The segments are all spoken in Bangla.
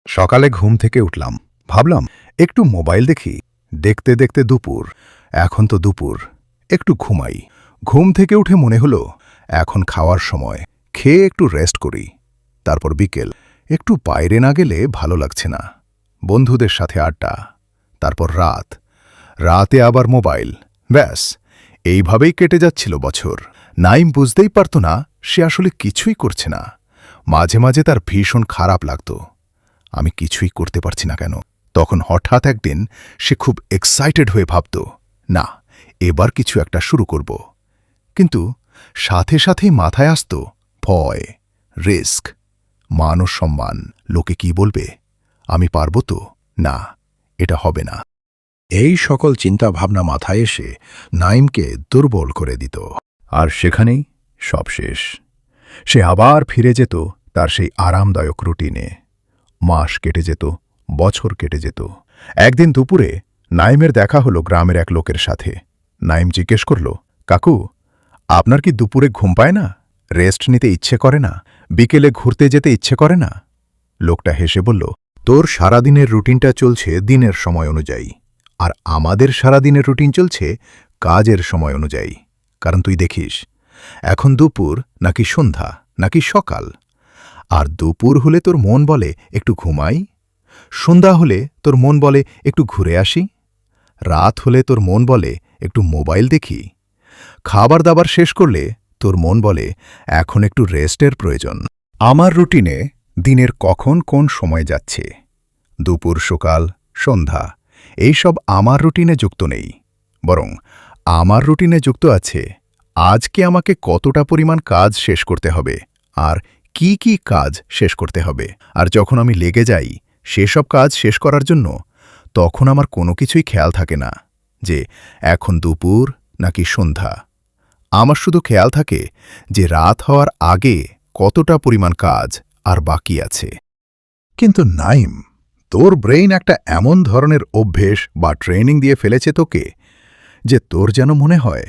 সকালে ঘুম থেকে উঠলাম, ভাবলাম একটু মোবাইল দেখি। দেখতে দেখতে দুপুর। এখন তো দুপুর, একটু ঘুমাই। ঘুম থেকে উঠে মনে হলো এখন খাওয়ার সময়, খেয়ে একটু রেস্ট করি। তারপর বিকেল, একটু বাইরে না গেলে ভালো লাগছে না। বন্ধুদের সাথে আড্ডা। তারপর রাত, রাতে আবার মোবাইল। ব্যাস, এইভাবেই কেটে যাচ্ছিল বছর। নাইম বুঝতেই পারত না সে আসলে কিছুই করছে না। মাঝে মাঝে তার ভীষণ খারাপ লাগত, আমি কিছুই করতে পারছি না কেন। তখন হঠাৎ একদিন সে খুব এক্সাইটেড হয়ে ভাবত, না, এবার কিছু একটা শুরু করব। কিন্তু সাথে সাথেই মাথায় আসত ভয়, রিস্ক, মান ও সম্মান। লোকে কি বলবে? আমি পারব তো? না, এটা হবে না। এই সকল চিন্তা ভাবনা মাথায় এসে নাইমকে দুর্বল করে দিত। আর সেখানেই সব শেষ। সে আবার ফিরে যেত তার সেই আরামদায়ক রুটিনে। মাস কেটে যেত, বছর কেটে যেত। একদিন দুপুরে নাইমের দেখা হলো গ্রামের এক লোকের সাথে। নাইম জিজ্ঞেস করল, কাকু, আপনার কি দুপুরে ঘুম পায় না? রেস্ট নিতে ইচ্ছে করে না? বিকেলে ঘুরতে যেতে ইচ্ছে করে না? লোকটা হেসে বলল, তোর সারাদিনের রুটিনটা চলছে দিনের সময় অনুযায়ী, আর আমাদের সারাদিনের রুটিন চলছে কাজের সময় অনুযায়ী। কারণ তুই দেখিস, এখন দুপুর নাকি সন্ধ্যা নাকি সকাল। আর দুপুর হলে তোর মন বলে একটু ঘুমাই, সন্ধ্যা হলে তোর মন বলে একটু ঘুরে আসি, রাত হলে তোর মন বলে একটু মোবাইল দেখি, খাবার দাবার শেষ করলে তোর মন বলে এখন একটু রেস্টের প্রয়োজন। আমার রুটিনে দিনের কখন কোন সময় যাচ্ছে, দুপুর, সকাল, সন্ধ্যা, এইসব আমার রুটিনে যুক্ত নেই। বরং আমার রুটিনে যুক্ত আছে আজকে আমাকে কতটা পরিমাণ কাজ শেষ করতে হবে, আর কি কি কাজ শেষ করতে হবে। আর যখন আমি লেগে যাই সেসব কাজ শেষ করার জন্য, তখন আমার কোনো কিছুই খেয়াল থাকে না যে এখন দুপুর নাকি সন্ধ্যা। আমার শুধু খেয়াল থাকে যে রাত হওয়ার আগে কতটা পরিমাণ কাজ আর বাকি আছে। কিন্তু নাইম, তোর ব্রেইন একটা এমন ধরনের অভ্যেস বা ট্রেনিং দিয়ে ফেলেছে তোকে যে তোর যেন মনে হয়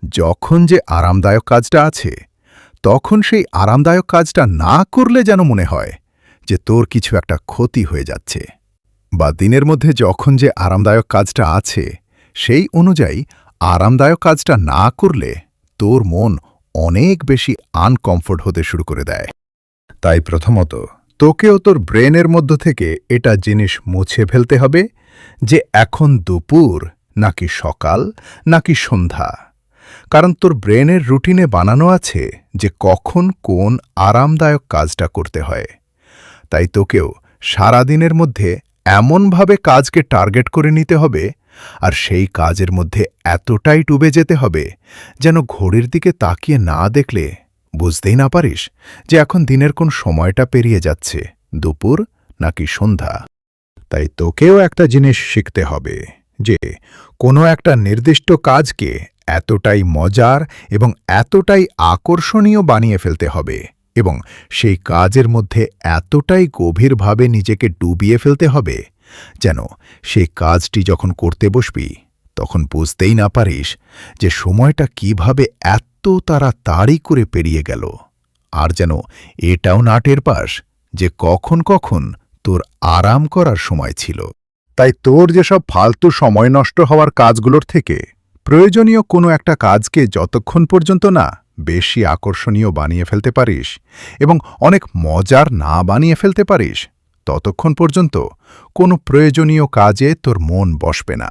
যখন যে আরামদায়ক কাজটা আছে, তখন সেই আরামদায়ক কাজটা না করলে যেন মনে হয় যে তোর কিছু একটা ক্ষতি হয়ে যাচ্ছে। বা দিনের মধ্যে যখন যে আরামদায়ক কাজটা আছে সেই অনুযায়ী আরামদায়ক কাজটা না করলে তোর মন অনেক বেশি আনকমফোর্ট হতে শুরু করে দেয়। তাই প্রথমত তোকেও তোর ব্রেনের মধ্য থেকে এটা জিনিস মুছে ফেলতে হবে যে এখন দুপুর নাকি সকাল নাকি সন্ধ্যা। কারণ তোর ব্রেনের রুটিনে বানানো আছে যে কখন কোন আরামদায়ক কাজটা করতে হয়। তাই তোকেও সারাদিনের মধ্যে এমনভাবে কাজকে টার্গেট করে নিতে হবে, আর সেই কাজের মধ্যে এতটাই ডুবে যেতে হবে যেন ঘড়ির দিকে তাকিয়ে না দেখলে বুঝতেই না পারিস যে এখন দিনের কোন সময়টা পেরিয়ে যাচ্ছে, দুপুর নাকি সন্ধ্যা। তাই তোকেও একটা জিনিস শিখতে হবে যে কোনো একটা নির্দিষ্ট কাজকে এতটাই মজার এবং এতটাই আকর্ষণীয় বানিয়ে ফেলতে হবে, এবং সেই কাজের মধ্যে এতটাই গভীরভাবে নিজেকে ডুবিয়ে ফেলতে হবে যেন সেই কাজটি যখন করতে বসবি তখন বুঝতেই না পারিস যে সময়টা কিভাবে এত তাড়াতাড়ি করে পেরিয়ে গেল, আর যেন এটাও না টের পাস যে কখন কখন তোর আরাম করার সময় ছিল। তাই তোর যেসব ফালতু সময় নষ্ট হওয়ার কাজগুলোর থেকে প্রয়োজনীয় কোনো একটা কাজকে যতক্ষণ পর্যন্ত না বেশি আকর্ষণীয় বানিয়ে ফেলতে পারিস এবং অনেক মজার না বানিয়ে ফেলতে পারিস, ততক্ষণ পর্যন্ত কোনো প্রয়োজনীয় কাজে তোর মন বসবে না।